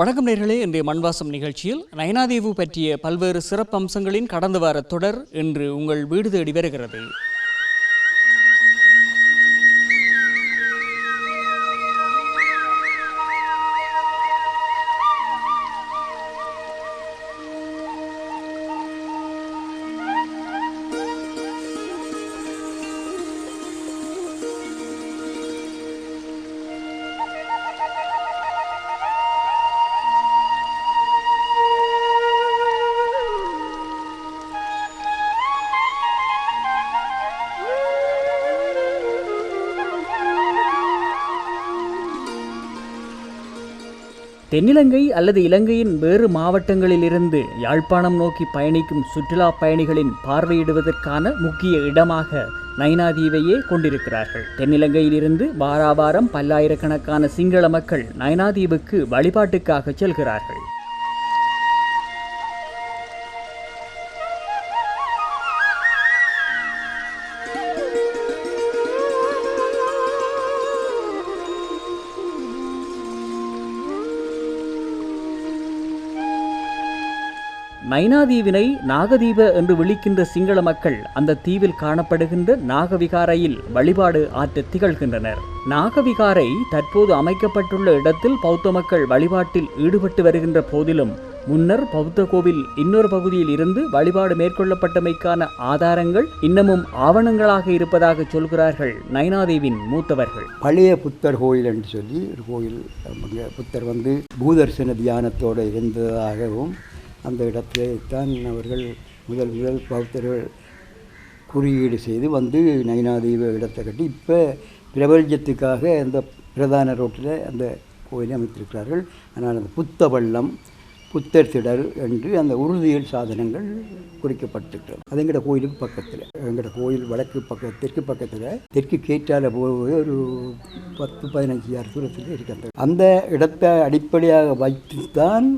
வணக்கம் நேயர்களே, இன்றைய மண்வாசம் நிகழ்ச்சியில் நயனாதேவு பற்றிய பல்வேறு சிறப்பு அம்சங்களின் கடந்த வார தொடர் இன்று உங்கள் வீடு தேடி வருகிறது. தென்னிலங்கை அல்லது இலங்கையின் வேறு மாவட்டங்களிலிருந்து யாழ்ப்பாணம் நோக்கி பயணிக்கும் சுற்றுலா பயணிகளின் பார்வையிடுவதற்கான முக்கிய இடமாக நயனாதீவையே கொண்டிருக்கிறார்கள். தென்னிலங்கையிலிருந்து வாராவாரம் பல்லாயிரக்கணக்கான சிங்கள மக்கள் நயனாதீவுக்கு வழிபாட்டுக்காக செல்கிறார்கள். நயனாதீவினை நாகதீப என்று விളിக்கின்ற சிங்கள மக்கள் அந்த தீவில் காணப்படுகின்ற நாகவிகாரையில் வழிபாடு ஆற்ற திகழ்கின்றனர். நாகவிகாரை தற்போது அமைக்கப்பட்டுள்ள இடத்தில் பௌத்த மக்கள் வழிபாட்டில் ஈடுபட்டு வருகின்ற போதிலும் முன்னர் பௌத்த கோவில் இன்னொரு பகுதியில் இருந்து வழிபாடு மேற்கொள்ளப்பட்டமைக்கான ஆதாரங்கள் இன்னமும் ஆவணங்களாக இருப்பதாக சொல்கிறார்கள் நயனாதீவின் மூத்தவர்கள். பழைய புத்தர் கோயில் என்று சொல்லி ஒரு கோயில், புத்தர் பூதர்சன தியானத்தோடு இருந்ததாகவும் அந்த இடத்திலே தான் அவர்கள் முதல் பௌத்தர்கள் குறியீடு செய்து நயனாதீவு இடத்தை கட்டி இப்போ பிரபஞ்சத்துக்காக அந்த பிரதான ரோட்டில் அந்த கோயிலை அமைத்திருக்கிறார்கள். ஆனால் அந்த புத்த வள்ளம், புத்தர் திடல் என்று அந்த உறுதியல் சாதனங்கள் குறிக்கப்பட்டிருக்கிறது. அது எங்களோட கோயிலுக்கு பக்கத்தில், எங்களோட கோயில் வடக்கு தெற்கு பக்கத்தில், தெற்கு கேட்டால போகும்போது ஒரு 10-15 தூரத்தில் இருக்கிறது. அந்த இடத்தை அடிப்படையாக வைத்துத்தான்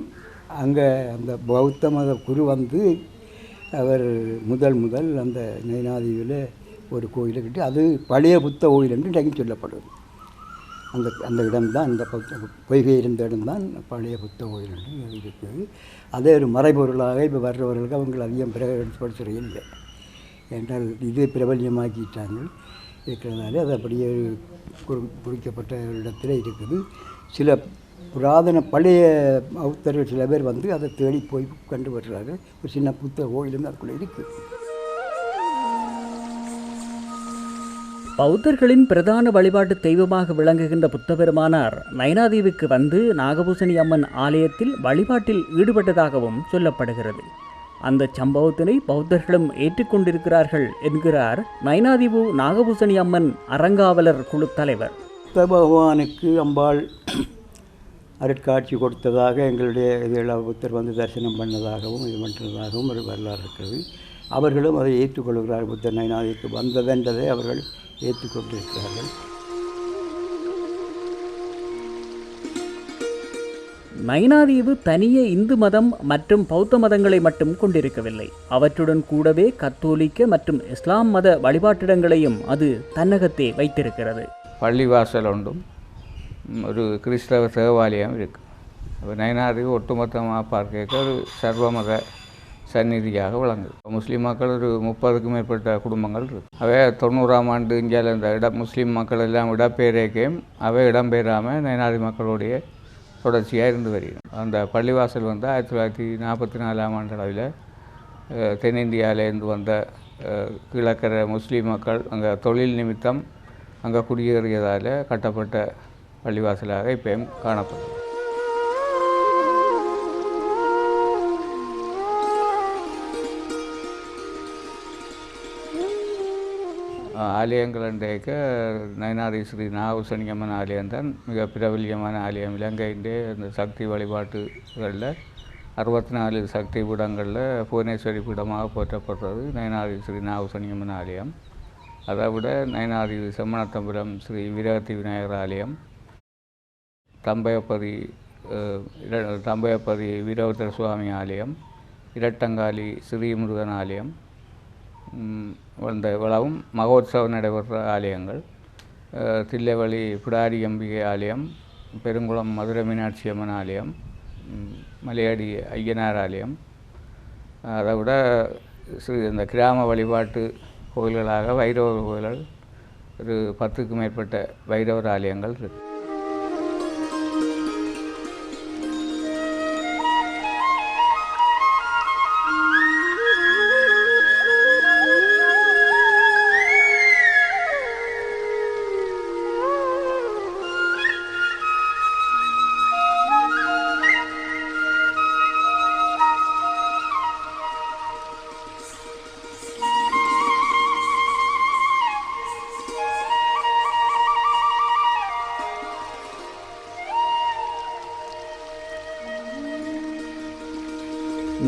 அங்கே அந்த பௌத்த மத குரு அவர் முதல் அந்த நயனாதீவில் ஒரு கோயிலை கட்டி, அது பழைய புத்த கோயில் என்று இன்றைக்கு சொல்லப்படுது. அந்த இடம்தான், அந்த பொய்கை இருந்த இடம்தான் பழைய புத்த கோயில் என்று இருக்குது. அதே ஒரு மறைபொருளாக இப்போ வர்றவர்களுக்கு அவங்க அதிகம் பிரகடனப்படுத்துறது இல்லை. என்றால் இது பிரபல்யமாக்கிட்டாங்க இருக்கிறதுனால அது அப்படியே குறிக்கப்பட்ட இடத்துல இருக்குது. சில புராதன பழைய பௌத்தர்கள் சில பேர் அதை தேடி போய் கண்டு வருகிறார்கள். ஒரு சின்ன புத்த கோயிலும் அதுக்குள்ளே இருக்குது. பௌத்தர்களின் பிரதான வழிபாட்டு தெய்வமாக விளங்குகின்ற புத்தபெருமானார் நயனாதீவுக்கு நாகபூசணி அம்மன் ஆலயத்தில் வழிபாட்டில் ஈடுபட்டதாகவும் சொல்லப்படுகிறது. அந்த சம்பவத்தினை பௌத்தர்களும் ஏற்றுக்கொண்டிருக்கிறார்கள் என்கிறார் நயனாதீவு நாகபூசணி அம்மன் அறங்காவலர் குழு தலைவர். புத்த பகவானுக்கு அம்பாள் அருட்காட்சி கொடுத்ததாக எங்களுடைய புத்தர் தரிசனம் பண்ணதாகவும் இது பண்ணுறதாகவும் ஒரு வரலாறு இருக்கிறது. அவர்களும் அதை ஏற்றுக்கொள்கிறார்கள். புத்தர் நயனாதீவுக்கு வந்ததென்றதை அவர்கள் ஏற்றுக்கொண்டிருக்கிறார்கள். நயனாதீவு தனியே இந்து மதம் மற்றும் பௌத்த மதங்களை மட்டும் கொண்டிருக்கவில்லை. அவற்றுடன் கூடவே கத்தோலிக்க மற்றும் இஸ்லாம் மத வழிபாட்டிடங்களையும் அது தன்னகத்தே வைத்திருக்கிறது. பள்ளிவாசல் ஒன்றும் ஒரு கிறிஸ்தவ தேவாலயம் இருக்குது. அப்போ நயனாதீவு ஒட்டுமொத்தமாக பார்க்க ஒரு சர்வமத சந்நிதியாக விளங்குது. முஸ்லீம் மக்கள் ஒரு 30க்கும் மேற்பட்ட குடும்பங்கள் இருக்குது. அவை 90ஆம் ஆண்டு இந்தியாவில் இந்த முஸ்லீம் மக்கள் எல்லாம் இடம்பெயர்க்கையும் அவை இடம்பெயராமல் நயனாதீவு மக்களுடைய தொடர்ச்சியாக இருந்து வருகிறது. அந்த பள்ளிவாசல் 1944ஆம் ஆண்டு அளவில் தென்னிந்தியாவிலேருந்து வந்த கிழக்கரை முஸ்லீம் மக்கள் அங்கே தொழில் நிமித்தம் அங்கே குடியேறியதால் கட்டப்பட்ட பள்ளிவாசலாக இப்போயும் காணப்படும். ஆலயங்கள் இன்றைக்க நயனாதீவு ஸ்ரீ நாகபூசணி அம்மன் ஆலயம்தான் மிக பிரபல்யமான ஆலயம். இலங்கையிலே இந்த சக்தி வழிபாட்டுகளில் 64 சக்தி பீடங்களில் புவனேஸ்வரி பீடமாக போற்றப்படுறது நயனாதீவு ஸ்ரீ நாகபூசணி அம்மன் ஆலயம். அதை விட நயனாதீவு செம்மணத்தம்புரம் ஸ்ரீ விரகத்தி விநாயகர் ஆலயம், தம்பயப்பதி வீரபத்திர சுவாமி ஆலயம், இரட்டங்காலி ஸ்ரீமுருகன் ஆலயம், இவ்வளவும் மகோத்சவம் நடைபெற்ற ஆலயங்கள். தில்லைவழி பிடாரி அம்பிகை ஆலயம், பெருங்குளம் மதுரை மீனாட்சி அம்மன் ஆலயம், மலையடி ஐயனார் ஆலயம், அதை விட இந்த கிராம வழிபாட்டு கோயில்களாக வைரவர் கோயில்கள் ஒரு 10க்கும் மேற்பட்ட வைரவர் ஆலயங்கள் இருக்குது.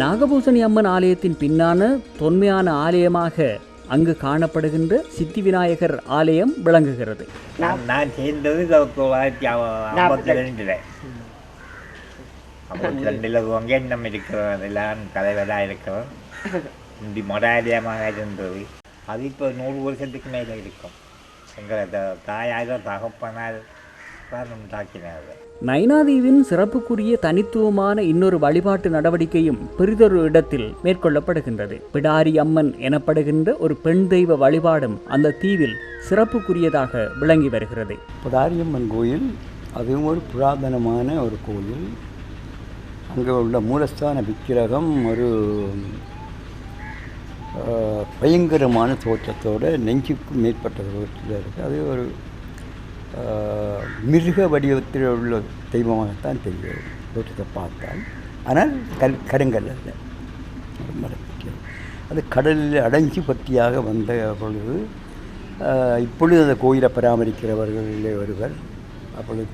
நாகபூசணி அம்மன் ஆலயத்தின் பின்னான தொன்மையான ஆலயமாக அங்கு காணப்படுகின்ற சித்தி விநாயகர் ஆலயம் விளங்குகிறது. நான் சேர்ந்தது 1952 எண்ணம் இருக்கிறோம், எல்லாம் தலைவராக இருக்கிறோம். இப்படி மொடாலயமாக இருந்தது. அது இப்போ 100 வருஷத்துக்கு மேலே இருக்கும். எங்களை தாயாக தகப்பனால் தான் உண்டாக்கினார்கள். நைனாதீவின் சிறப்புக்குரிய தனித்துவமான இன்னொரு வழிபாட்டு நடவடிக்கையும் பெரிதொரு இடத்தில் மேற்கொள்ளப்படுகின்றது. பிடாரி அம்மன் எனப்படுகின்ற ஒரு பெண் தெய்வ வழிபாடும் அந்த தீவில் சிறப்புக்குரியதாக விளங்கி வருகிறது. பிடாரியம்மன் கோயில் அதுவும் ஒரு புராதனமான ஒரு கோயில். அங்கே உள்ள மூலஸ்தான விக்கிரகம் ஒரு பயங்கரமான தோற்றத்தோடு நெஞ்சுக்கும் மேற்பட்ட தோற்றத்தில் இருக்குது. அது ஒரு மிருக வடிவத்தில் உள்ள தெய்வமாகத்தான் தெரியும் தோற்றத்தை பார்த்தால். ஆனால் கருங்கல் அல்ல, அது கடலில் அடைஞ்சி பற்றியாக வந்த பொழுது இப்பொழுது அந்த கோயிலை பராமரிக்கிறவர்களே ஒருவர், அப்பொழுது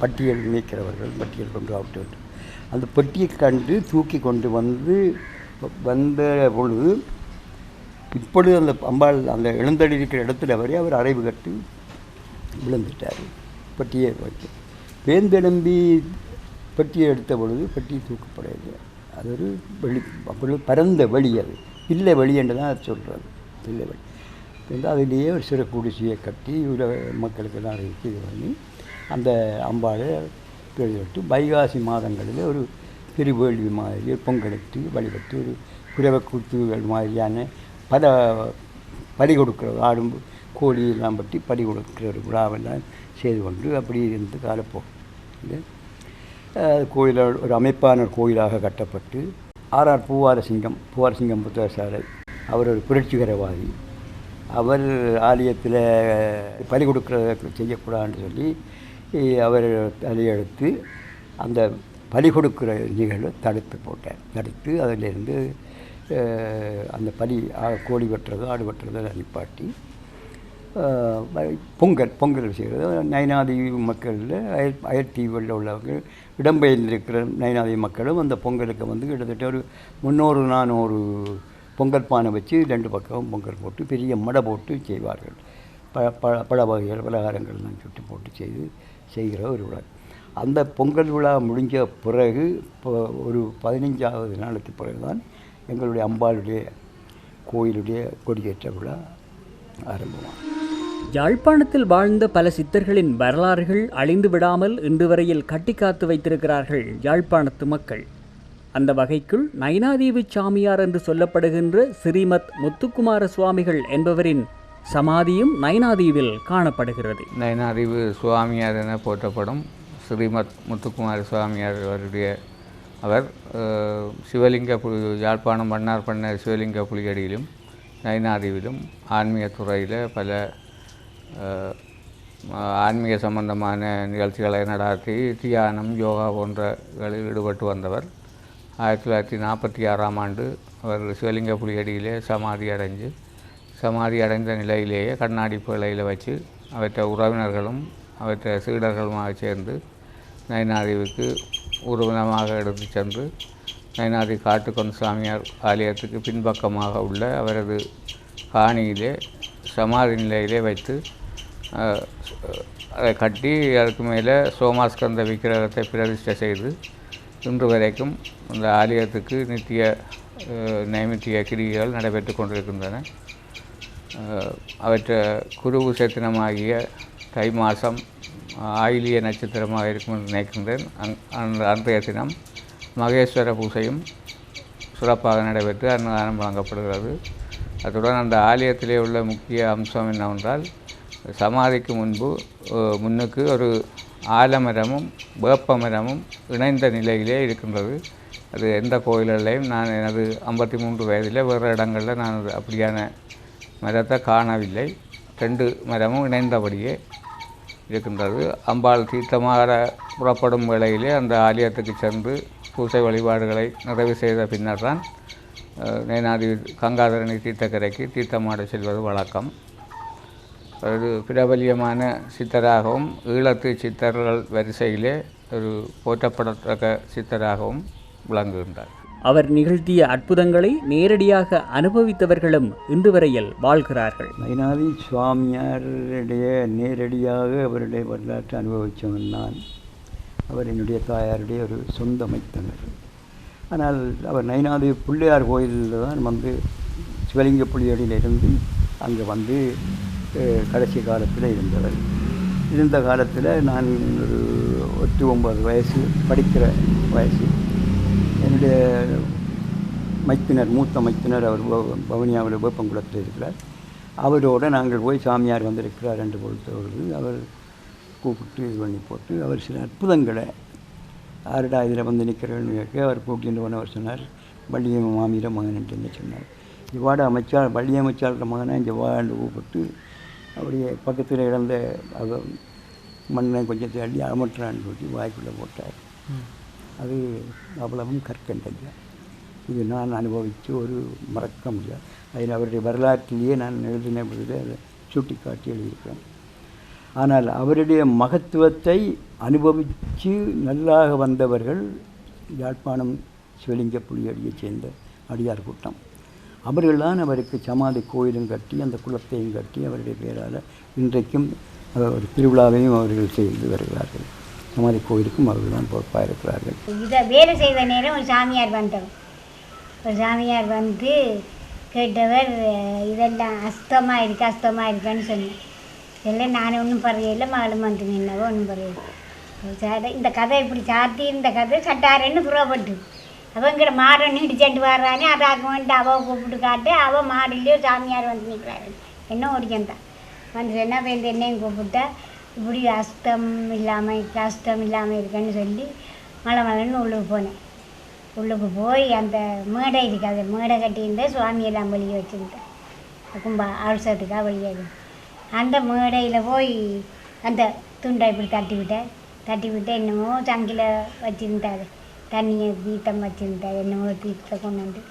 பட்டியல் நினைக்கிறவர்கள் பட்டியல் கொண்டு ஆகிட்டு அந்த பெட்டியை கண்டு தூக்கி கொண்டு வந்த பொழுது இப்பொழுது அந்த அம்பாள் அந்த எழுந்தடி இருக்கிற இடத்துல வரை அவர் அறைவு கட்டு விழுந்துட்டார். பெட்டியை வச்சு வேந்தெலும்பி பெட்டியை எடுத்த பொழுது பெட்டி தூக்கப்படவில்லை. அது ஒரு வெளி அப்பொழுது பரந்த வெளி, அது பிள்ளை வெளி என்று தான் அது சொல்கிறது. பிள்ளை வெளி வந்து அதிலேயே ஒரு சிறு குடிசையை கட்டி உலக மக்களுக்கெல்லாம் அறிவித்து இது பண்ணி அந்த அம்பாளை விட்டு வைகாசி மாதங்களில் ஒரு திருவேள்வி மாதிரி பொங்கலிட்டு வழிபட்டு ஒரு குரவை கூத்துகள் மாதிரியான பல பலி கொடுக்கிறது, ஆடும் கோழி எல்லாம் பற்றி பலி கொடுக்கிற ஒரு விழாவெல்லாம் செய்து கொண்டு அப்படி இருந்து காலப்போம். கோயில் ஒரு அமைப்பான கோயிலாக கட்டப்பட்டு ஆர்ஆர் பூவாரசிங்கம் புத்தகசாலை அவர் ஒரு புரட்சிகரவாதி. அவர் ஆலயத்தில் பலி கொடுக்கிறத செய்யக்கூடாதுன்னு சொல்லி அவர் தலையெடுத்து அந்த பலி கொடுக்குற நிகழ்வை தடுத்து அதிலிருந்து அந்த பலி கோழி வெட்டுறதோ ஆடு வெட்டுறதோ நிப்பாட்டி பொங்கல் செய்கிறது. நைனாதீவு மக்களில் அயற்தீவில் உள்ளவர்கள் இடம்பெயர்ந்திருக்கிற நைனாதீவு மக்களும் அந்த பொங்கலுக்கு வந்து கிட்டத்தட்ட ஒரு 300-400 பொங்கல் பானை வச்சு 2 பக்கமும் பொங்கல் போட்டு பெரிய மடை போட்டு செய்வார்கள். பல வகைகள் பலகாரங்கள்லாம் சுட்டு போட்டு செய்கிற ஒரு விழா. அந்த பொங்கல் விழா முடிஞ்ச பிறகு ஒரு 15வது நாளுக்கு பிறகு தான் எங்களுடைய அம்பாளுடைய கோயிலுடைய கொடியேற்ற விழா ஆரம்பமாகும். யாழ்ப்பாணத்தில் வாழ்ந்த பல சித்தர்களின் வரலாறுகள் அழிந்து விடாமல் இன்று வரையில் கட்டிக்காத்து வைத்திருக்கிறார்கள் யாழ்ப்பாணத்து மக்கள். அந்த வகைக்குள் நைனாதீவு சாமியார் என்று சொல்லப்படுகின்ற ஸ்ரீமத் முத்துக்குமார சுவாமிகள் என்பவரின் சமாதியும் நைனாதீவில் காணப்படுகிறது. நைனாதீவு சுவாமியார் என போற்றப்படும் ஸ்ரீமத் முத்துக்குமார சுவாமியார் அவர் சிவலிங்க யாழ்ப்பாணம் மன்னார் பண்ண சிவலிங்க புலிகடியிலும் நைனாதீவிலும் ஆன்மீக துறையில் பல ஆன்மீக சம்பந்தமான நிகழ்ச்சிகளை நடாத்தி தியானம் யோகா போன்றகளில் ஈடுபட்டு வந்தவர். 1946ஆம் ஆண்டு அவர் சிவலிங்க புலிகடியிலே சமாதி அடைந்த நிலையிலேயே கண்ணாடி பிழையில் வச்சு அவற்றை உறவினர்களும் அவற்றை சீடர்களுமாக சேர்ந்து நைனாதீவுக்கு ஊர்வலமாக எடுத்து சென்று நைனாதி காட்டுக்கொன் சாமியார் ஆலயத்துக்கு பின்பக்கமாக உள்ள அவரது காணியிலே சமாதி நிலையிலே வைத்து அதை கட்டி அதுக்கு மேலே சோமாஸ்கந்த விக்கிரகத்தை பிரதிஷ்டை செய்து இன்று வரைக்கும் அந்த ஆலயத்துக்கு நித்திய நைமித்திய கிரிகைகள் நடைபெற்று கொண்டிருக்கின்றன. அவற்றை குருவு சேத்தினமாகிய தை மாதம் ஆயிலிய நட்சத்திரமாக இருக்கும் என்று நினைக்கின்றேன். அன்றைய தினம் மகேஸ்வர பூசையும் சிறப்பாக நடைபெற்று அன்னதானம் வழங்கப்படுகிறது. அத்துடன் அந்த ஆலயத்திலே உள்ள முக்கிய அம்சம் என்னவென்றால், சமாதிக்கு முன்னுக்கு ஒரு ஆலமரமும் வேப்ப மரமும் இணைந்த நிலையிலே இருக்கின்றது. அது எந்த கோயில்களையும் நான் எனது 53 வயதில் வேறு இடங்களில் நான் அப்படியான மரத்தை காணவில்லை. 2 மரமும் இணைந்தபடியே இருக்கின்றது. அம்பாள் தீர்த்தமாக புறப்படும் வேளையிலே அந்த ஆலயத்துக்கு சென்று பூசை வழிபாடுகளை நிறைவு செய்த பின்னர் தான் நயனாதி கங்காதரணி தீர்த்தக்கரைக்கு தீர்த்தமாட செல்வது வழக்கம். ஒரு பிரபல்யமான சித்தராகவும் ஈழத்து சித்தர்கள் வரிசையிலே ஒரு போற்றப்படத்தக்க சித்தராகவும் விளங்குகின்றார். அவர் நிகழ்த்திய அற்புதங்களை நேரடியாக அனுபவித்தவர்களும் இன்று வரையில் வாழ்கிறார்கள். நயனாதி சுவாமியாருடைய நேரடியாக அவருடைய வரலாற்றை அனுபவித்தவன் நான். அவர் என்னுடைய தாயாருடைய ஒரு சொந்த மைத்தனர். ஆனால் அவர் நயனாதி பிள்ளையார் கோயிலில் தான் வந்து சிவலிங்க புலியடியிலிருந்து அங்கே வந்து கடைசி காலத்தில் இருந்தவர். இருந்த காலத்தில் நான் ஒரு 8-9 வயசு படிக்கிற வயசு. என்னுடைய மைத்தினர், மூத்த மைத்தினர், அவர் பவனியாவில் வேப்பங்குளத்தில் இருக்கிறார். அவரோடு நாங்கள் போய் சாமியார் வந்திருக்கிறார் என்று பொறுத்தவர்கள் அவர் கூப்பிட்டு இது பண்ணி போட்டு அவர் சில அற்புதங்களை ஆறுடா இதில் வந்து நிற்கிறேன்னு கேட்க அவர் கூப்பிட்டு போனவர் சொன்னார், வள்ளிய மாமியிட மகன் என்று சொன்னார். இவ்வாடு அமைச்சால் வள்ளி அமைச்சாளர் மகனாக இங்கே வாண்டு கூப்பிட்டு அப்படியே பக்கத்தில் இழந்த மண்ணை கொஞ்சம் தள்ளி அமற்றான்னு சொல்லி வாய்க்குள்ளே போட்டார். அது அவ்வளவும் கற்கண்டையா. இது நான் அனுபவித்து ஒரு மறக்க முடியாது. அதில் அவருடைய வரலாற்றிலேயே நான் எழுதின பொழுது அதை சுட்டி காட்டி எழுதியிருக்கிறேன். ஆனால் அவருடைய மகத்துவத்தை அனுபவித்து நல்லாக வந்தவர்கள் யாழ்ப்பாணம் சிவலிங்க புலியடியைச் சேர்ந்த அடியார் கூட்டம். அவர்கள்தான் அவருக்கு சமாதி கோயிலும் கட்டி அந்த குளத்தையும் கட்டி அவருடைய பேரால் இன்றைக்கும் ஒரு திருவிழாவையும் அவர்கள் செய்து வருகிறார்கள். சமாதி கோயிலுக்கும் அவர்கள் தான் பொறுப்பாக இருக்கிறார்கள். இதை வேலை செய்த நேரம் ஒரு சாமியார் வந்தவர். ஒரு சாமியார் வந்து கேட்டவர், இதெல்லாம் அஸ்தமாக இருக்கான்னு சொன்னேன். இதெல்லாம் நான் ஒன்றும் பறையில்லை, மகளும் வந்து நின்னவோ ஒன்றும் பறையில்லை. இந்த கதை இப்படி சாத்தி இந்த கதை சட்டாரன்னு புறப்பட்டு அவங்கிற மாடை நீடிச்சண்டு வர்றானே அதாக்க வந்துட்டு அவள் கூப்பிட்டு காட்டு அவள் மாடிலேயோ சாமியார் வந்து நிற்கிறாரு. என்ன ஓடிக்கந்தான் வந்து என்ன பேருந்து என்னையும் கூப்பிட்டா இப்படி அஸ்தம் இல்லாமல் இருக்கேன்னு சொல்லி மலைன்னு உள்ளுக்கு போனேன். உள்ளுக்கு போய் அந்த மேடை இருக்காது, மேடை கட்டியிருந்தேன், சுவாமியெல்லாம் வெளியே வச்சுருந்தேன். கும்பா அவசரத்துக்காக வெளியே அந்த மேடையில் போய் அந்த துண்டை இப்படி தட்டி விட்டு என்னமோ சங்கில் வச்சுருந்தாரு, தண்ணியை தீர்த்தம் வச்சுருந்தார், என்னமோ தீர்த்தத்தை கொண்டு வந்து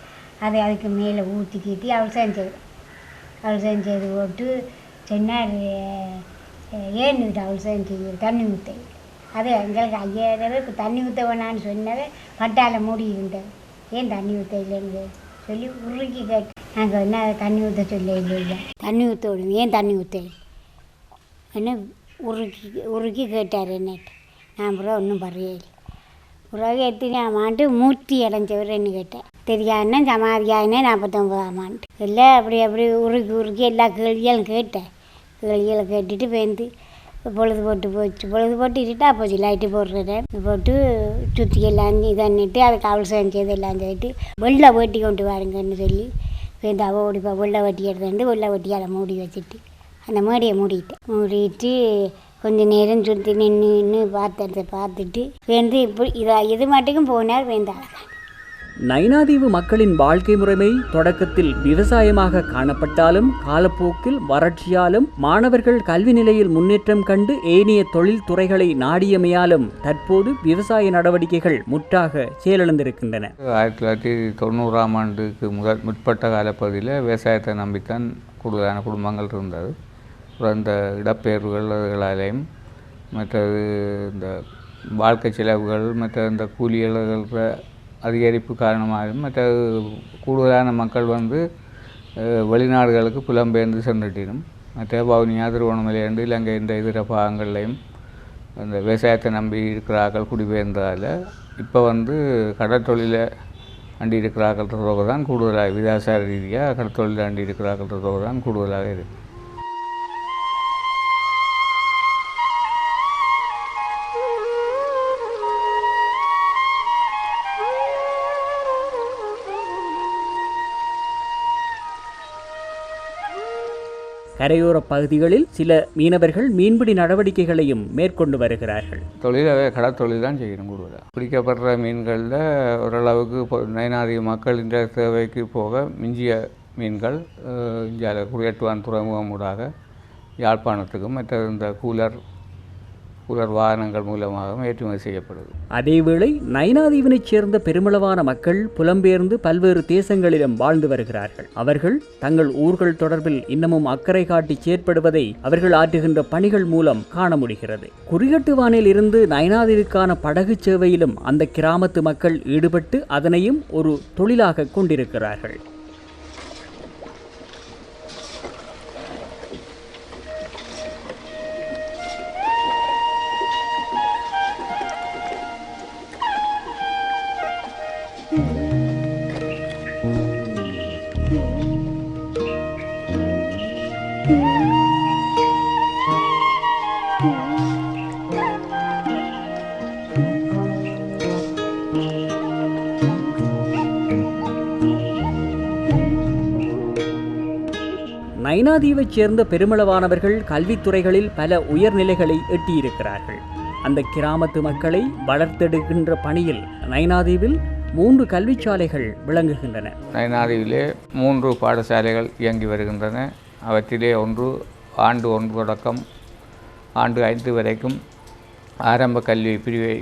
அதை அதுக்கு மேலே ஊற்றிக்கிட்டு அவசரம் செய்து போட்டு சொன்னார், ஏன்னுக்கிட்ட அவசரம் செய்யுது தண்ணி ஊற்ற. அது எங்களுக்கு 5000 இப்போ தண்ணி ஊற்ற வேணான்னு சொன்னதை பட்டால் மூடி இருந்தது. ஏன் தண்ணி ஊற்ற இல்லைன்னு சொல்லி உருக்கி கேட்டு நாங்கள் என்ன தண்ணி ஊற்ற சொல்ல இல்லை, தண்ணி ஊற்ற விடுங்க, ஏன் தண்ணி ஊற்ற என்ன உருக்கி கேட்டார் என்னட்டு. நான் பிறகு ஒன்றும் பறையில்லை. பிறகு எத்தனையாம் ஆண்டு மூர்த்தி அடைஞ்சவர் என்ன கேட்டேன். தெரியாதுன்னா சமாதியாயினே 49ஆம் ஆண்டு. எல்லாம் அப்படி உருக்கி எல்லா கேள்விகளும் கேட்டேன். கேள்விகளை கேட்டுட்டு பேருந்து பொழுது போட்டு இருட்டா போச்சு. லைட்டு போட்டு சுற்றி எல்லாம் இதன்னிட்டு அதுக்கு அவசரம் செய்து எல்லாம் செய்துட்டு வெள்ளை வெட்டி கொண்டு வாருங்கன்னு சொல்லி பேருந்து அவள் ஓடிப்பா வெள்ளை வெட்டி எடுத்துட்டு வெள்ளை வெட்டியால் மூடி வச்சுட்டு அந்த மேடையை மூடிட்டு கொஞ்சம் நேரம் சுற்றி நின்று பார்த்துட்டு பேருந்து இப்படி இது மட்டுக்கும் போனார் பேருந்து அழகான. நயினாதீவு மக்களின் வாழ்க்கை முறைமை தொடக்கத்தில் விவசாயமாக காணப்பட்டாலும் காலப்போக்கில் வறட்சியாலும் மாணவர்கள் கல்வி நிலையில் முன்னேற்றம் கண்டு ஏனைய தொழில் துறைகளை நாடியமையாலும் தற்போது விவசாய நடவடிக்கைகள் முற்றாக செயலிழந்திருக்கின்றன. 1990ஆம் ஆண்டுக்கு முற்பட்ட காலப்பகுதியில் விவசாயத்தை நம்பித்தான் கூடுதலான குடும்பங்கள் இருந்தது. அந்த இடப்பெயர்வுகளாலேயும் மற்றது இந்த வாழ்க்கை செலவுகள் மற்ற இந்த கூலிகள் அதிகரிப்பு காரணமாகவும் மற்ற கூடுதலான மக்கள் வெளிநாடுகளுக்கு புலம்பெயர்ந்து சென்றுட்டினும் மற்ற வவுனியா திருவண்ணாமலை இலங்கை இந்த இதர பாகங்கள்லையும் அந்த விவசாயத்தை நம்பி இருக்கிறார்கள் குடிபெயர்ந்ததால் இப்போ கடற்தொழிலை அண்டி இருக்கிறார்கள் தொகை தான் கூடுதலாக விவசாய ரீதியாக கடற்தொழிலை அண்டி இருக்கிறார்கள் தொகை தான் கூடுதலாக இருக்குது. கரையோர பகுதிகளில் சில மீனவர்கள் மீன்பிடி நடவடிக்கைகளையும் மேற்கொண்டு வருகிறார்கள். தொழிலாகவே கடற்தொழில் தான் செய்யணும் கூடுதலாக. பிடிக்கப்படுற மீன்களில் ஓரளவுக்கு நைனாதி மக்களின் தேவைக்கு போக மிஞ்சிய மீன்கள் இங்கே குடியேற்றுவான் துறைமுகம் ஊடாக யாழ்ப்பாணத்துக்கும் மற்ற இந்த கூலர் வாகனங்கள் மூலமாக ஏற்றுமதி செய்யப்படுது. அதேவேளை நைனாதீவினைச் சேர்ந்த பெருமளவான மக்கள் புலம்பெயர்ந்து பல்வேறு தேசங்களிலும் வாழ்ந்து வருகிறார்கள். அவர்கள் தங்கள் ஊர்கள் தொடர்பில் இன்னமும் அக்கறை காட்டி செயற்படுவதை அவர்கள் ஆற்றுகின்ற பணிகள் மூலம் காண முடிகிறது. குறிகட்டுவானில் இருந்து நைனாதீவுக்கான படகு சேவையிலும் அந்த கிராமத்து மக்கள் ஈடுபட்டு அதனையும் ஒரு தொழிலாக கொண்டிருக்கிறார்கள். நைனாதீவைச் சேர்ந்த பெருமளவானவர்கள் கல்வித்துறைகளில் பல உயர்நிலைகளை எட்டியிருக்கிறார்கள். அந்த கிராமத்து மக்களை வளர்த்தெடுக்கின்ற பணியில் நைனாதீவில் 3 கல்விச்சாலைகள் விளங்குகின்றன. நைனாதீவிலே 3 பாடசாலைகள் இயங்கி வருகின்றன. அவற்றிலே ஒன்று ஆண்டு 1 தொடக்கம் ஆண்டு 5 வரைக்கும் ஆரம்ப கல்வி பிரிவை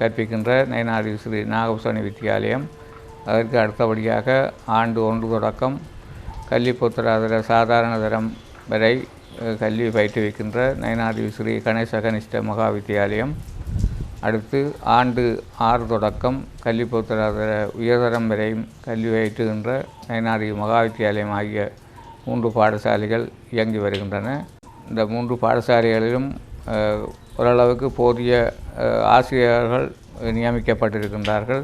கற்பிக்கின்ற நைனாதீவு ஸ்ரீ நாகபூஷணி வித்தியாலயம். அதற்கு அடுத்தபடியாக ஆண்டு 1 தொடக்கம் கல்வி பொத்தராதர சாதாரண தரம் வரை கல்வி பயிற்றுவிக்கின்ற நைனாதீவு ஸ்ரீ கணேச கனிஷ்ட மகா வித்தியாலயம். அடுத்து ஆண்டு 6 தொடக்கம் கல்வி பொத்தராதர உயர்தரம் வரையும் கல்வி பயிற்றுகின்ற நைனாதீவு மகா வித்தியாலயம் ஆகிய 3 பாடசாலைகள் இயங்கி வருகின்றன. இந்த 3 பாடசாலைகளிலும் ஓரளவுக்கு போதிய ஆசிரியர்கள் நியமிக்கப்பட்டிருக்கின்றார்கள்.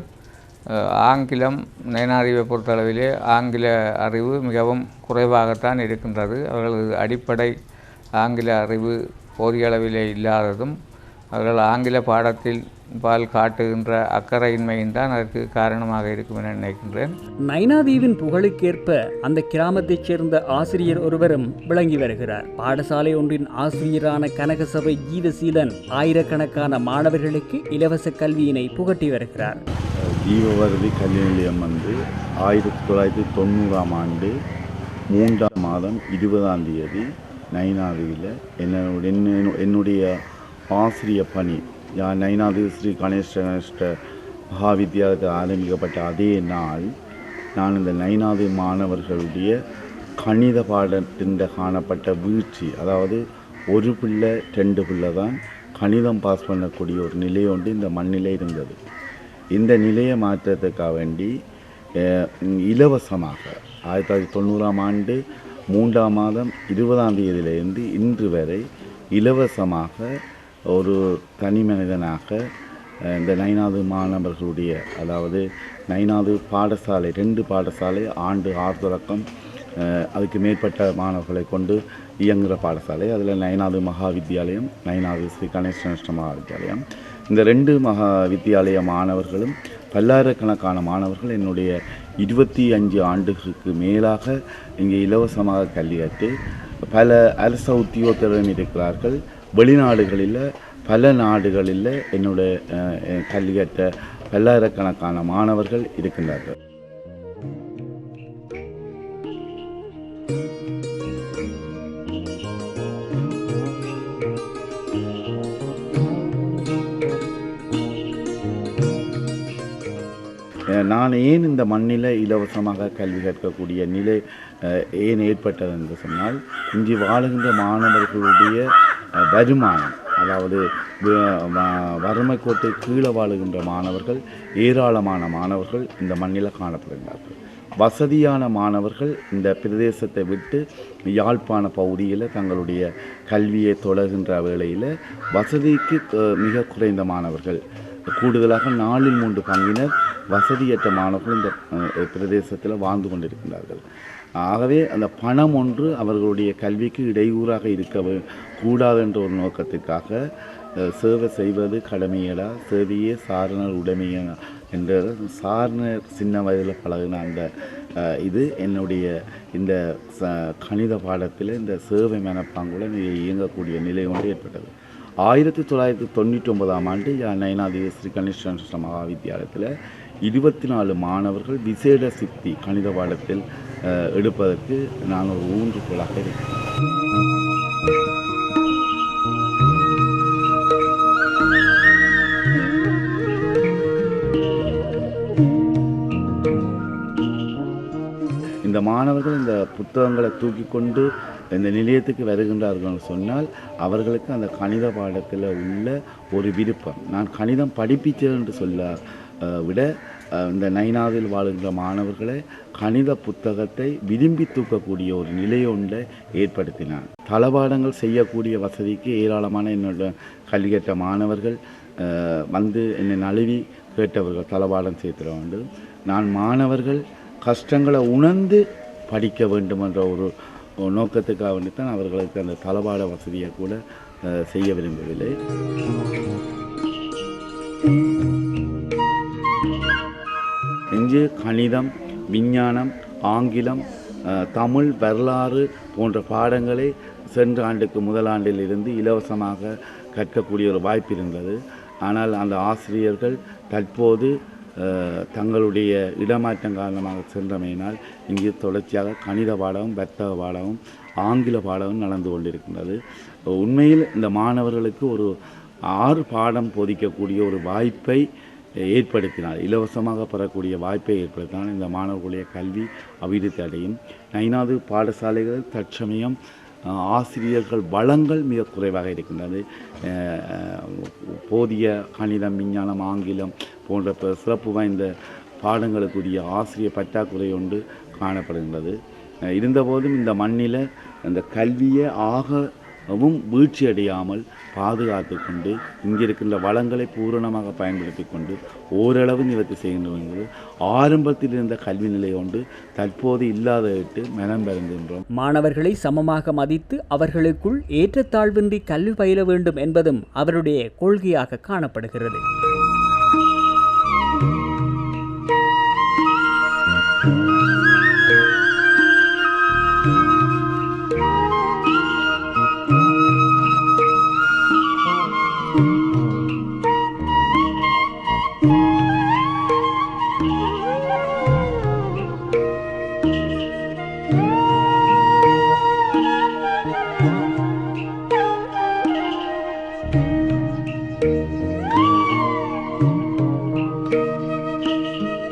ஆங்கிலம் நைனாதீவை பொறுத்தளவிலே ஆங்கில அறிவு மிகவும் குறைவாகத்தான் இருக்கின்றது. அவர்களது அடிப்படை ஆங்கில அறிவு போதிய அளவிலே இல்லாததும் அவர்கள் ஆங்கில பாடத்தில் காட்டுகின்ற அக்கறையின்மையும் தான் அதற்கு காரணமாக இருக்கும் என நினைக்கின்றேன். நைனாதீவின் புகழுக்கேற்ப அந்த கிராமத்தைச் சேர்ந்த ஆசிரியர் ஒருவரும் விளங்கி வருகிறார். பாடசாலை ஒன்றின் ஆசிரியரான கனகசபை ஜீவசீலன் ஆயிரக்கணக்கான மாணவர்களுக்கு இலவச கல்வியினை புகட்டி வருகிறார். ஜீவவரதி கல்வி நிலையம் 1990ஆம் ஆண்டு 3ஆம் மாதம் 20ஆம் தேதி நைனாதீவில் என்னுடைய ஆசிரிய பணி நைனாதீவு ஸ்ரீ கணேஷ்ட மகாவித்தியாலயத்தில் ஆரம்பிக்கப்பட்ட அதே நாள் நான் இந்த நைனாதீவு மாணவர்களுடைய கணித பாடத்தின் காணப்பட்ட வீழ்ச்சி, அதாவது 1 பிள்ளை 2 பிள்ளை தான் கணிதம் பாஸ் பண்ணக்கூடிய ஒரு நிலை ஒன்று இந்த மண்ணிலே இருந்தது. இந்த நிலையை மாற்றத்துக்காக வேண்டி இலவசமாக 1990ஆம் ஆண்டு 3ஆம் மாதம் 20ஆம் தேதியிலிருந்து இன்று வரை இலவசமாக ஒரு தனி மனிதனாக இந்த நைனாதீவு மாணவர்களுடைய, அதாவது நைனாதீவு பாடசாலை 2 பாடசாலை ஆண்டு 6 தொடக்கம் அதுக்கு மேற்பட்ட மாணவர்களை கொண்டு இயங்குகிற பாடசாலை. அதில் நைனாதீவு மகா வித்தியாலயம், நைனாதீவு ஸ்ரீ கணேஷ்ட மகா வித்தியாலயம். இந்த 2 மகா வித்தியாலய மாணவர்களும் பல்லாயிரக்கணக்கான மாணவர்கள் என்னுடைய 25 ஆண்டுகளுக்கு மேலாக இங்கே இலவசமாக கல்வி கற்று பல அரச உத்தியோகத்தரும் இருக்கிறார்கள். வெளிநாடுகளில் பல நாடுகளில் என்னுடைய கல்வி கற்ற பல்லாயிரக்கணக்கான மாணவர்கள் இருக்கின்றார்கள். நான் ஏன் இந்த மண்ணில் இலவசமாக கல்வி கற்கக்கூடிய நிலை ஏன் ஏற்பட்டது என்று சொன்னால், இங்கு வாழுகின்ற மாணவர்களுடைய வருமானம், அதாவது வறுமை கோட்டை கீழே வாழுகின்ற மாணவர்கள் ஏராளமான மாணவர்கள் இந்த மண்ணில் காணப்படுகிறார்கள். வசதியான மாணவர்கள் இந்த பிரதேசத்தை விட்டு யாழ்ப்பாண பகுதியில் தங்களுடைய கல்வியை தொடர்கின்ற வேளையில் வசதிக்கு மிக குறைந்த மாணவர்கள், கூடுதலாக 4/3 பங்கினர் வசதியற்ற மாணவர்கள் இந்த பிரதேசத்தில் வாழ்ந்து கொண்டிருக்கின்றார்கள். ஆகவே அந்த பணம் ஒன்று அவர்களுடைய கல்விக்கு இடையூறாக இருக்க கூடாது என்ற ஒரு நோக்கத்திற்காக சேவை செய்வது கடமையடா சேவையே சாரணர் உடைமையா என்ற சாரணர் சின்ன வயதில் பழகின அந்த இது என்னுடைய இந்த கணித பாடத்தில் இந்த சேவை மனப்பாங்குடன் இயங்கக்கூடிய நிலை ஒன்று ஏற்பட்டது. 1999ஆம் ஆண்டு நயனாதேவி ஸ்ரீ கணேச மகாவித்தியாலயத்தில் 24 மாணவர்கள் விசேட சித்தி கணித பாடத்தில் எடுப்பதற்கு நான் ஒரு ஊன்றுகோலாக இருக்கிறேன். இந்த மாணவர்கள் இந்த புத்தகங்களை தூக்கி கொண்டு இந்த நிலையத்துக்கு வருகின்றார்கள் சொன்னால் அவர்களுக்கு அந்த கணித பாடத்தில் உள்ள ஒரு விருப்பம். நான் கணிதம் படிப்பித்தேன் என்று சொல்ல விட இந்த நைனாவில் வாழ்கின்ற மாணவர்களை கணித புத்தகத்தை விரும்பி தூக்கக்கூடிய ஒரு நிலையொன்றை ஏற்படுத்தினான். தளபாடங்கள் செய்யக்கூடிய வசதிக்கு ஏராளமான என்னோட கல்வி கற்ற மாணவர்கள் வந்து என்னை நழுவி கேட்டவர்கள் தளபாடம் சேர்த்துட வேண்டும். நான் மாணவர்கள் கஷ்டங்களை உணர்ந்து படிக்க வேண்டும் என்ற ஒரு நோக்கத்துக்காக வேண்டித்தான் அவர்களுக்கு அந்த தளபாட வசதியை கூட செய்ய விரும்பவில்லை. இங்கு கணிதம், விஞ்ஞானம், ஆங்கிலம், தமிழ், வரலாறு போன்ற பாடங்களை சென்ற ஆண்டுக்கு முதலாண்டில் இருந்து இலவசமாக கற்கக்கூடிய ஒரு வாய்ப்பு இருந்தது. ஆனால் அந்த ஆசிரியர்கள் தற்போது தங்களுடைய இடமாற்றம் காரணமாக சென்றமையினால் இங்கு தொடர்ச்சியாக கணித பாடமும் வர்த்தக பாடமும் ஆங்கில பாடமும் நடந்து கொண்டிருக்கின்றது. உண்மையில் இந்த மாணவர்களுக்கு ஒரு 6 பாடம் போதிக்கக்கூடிய ஒரு வாய்ப்பை ஏற்படுத்தினார், இலவசமாக பெறக்கூடிய வாய்ப்பை ஏற்படுத்தினால் இந்த மாணவர்களுடைய கல்வி அபிவிருத்தி அடையும். நைனாது பாடசாலைகள் தற்சமயம் ஆசிரியர்கள் வளங்கள் மிக குறைவாக இருக்கின்றது. போதிய கணிதம், விஞ்ஞானம், ஆங்கிலம் போன்ற சிறப்பு வாய்ந்த பாடங்களுக்குரிய ஆசிரியர் பற்றாக்குறை ஒன்று காணப்படுகின்றது. இருந்தபோதும் இந்த மண்ணில் அந்த கல்வியை ஆகவும் வீழ்ச்சி அடையாமல் பாதுகாத்து கொண்டு இங்கிருக்கின்ற வளங்களை பூரணமாக பயன்படுத்தி கொண்டு ஓரளவு நிவர்த்தி செய்கின்றது. ஆரம்பத்தில் இருந்த கல்வி நிலை ஒன்று தற்போது இல்லாதவிட்டு மனம் பெறுகின்றோம். மாணவர்களை சமமாக மதித்து அவர்களுக்குள் ஏற்றத்தாழ்வின்றி கல்வி பயில வேண்டும் என்பதும் அவருடைய கொள்கையாக காணப்படுகிறது.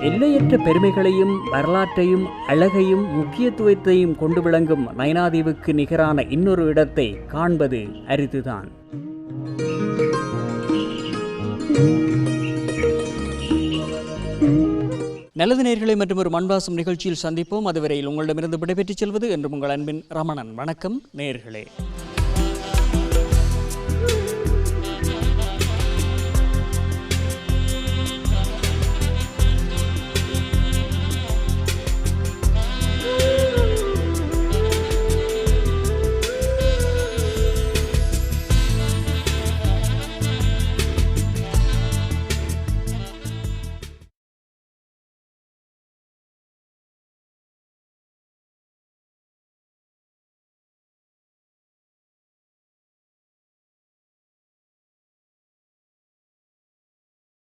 எல்லையற்ற பெருமைகளையும் வரலாற்றையும் அழகையும் முக்கியத்துவத்தையும் கொண்டு விளங்கும் நயனாதீவுக்கு நிகரான இன்னொரு இடத்தை காண்பது அரிதுதான். நல்லது நேயர்களை மற்றும் ஒரு மண்பாசம் நிகழ்ச்சியில் சந்திப்போம். அதுவரையில் உங்களிடமிருந்து விடைபெற்றுச் செல்வது என்றும் உங்கள் அன்பின் ரமணன். வணக்கம் நேயர்களே.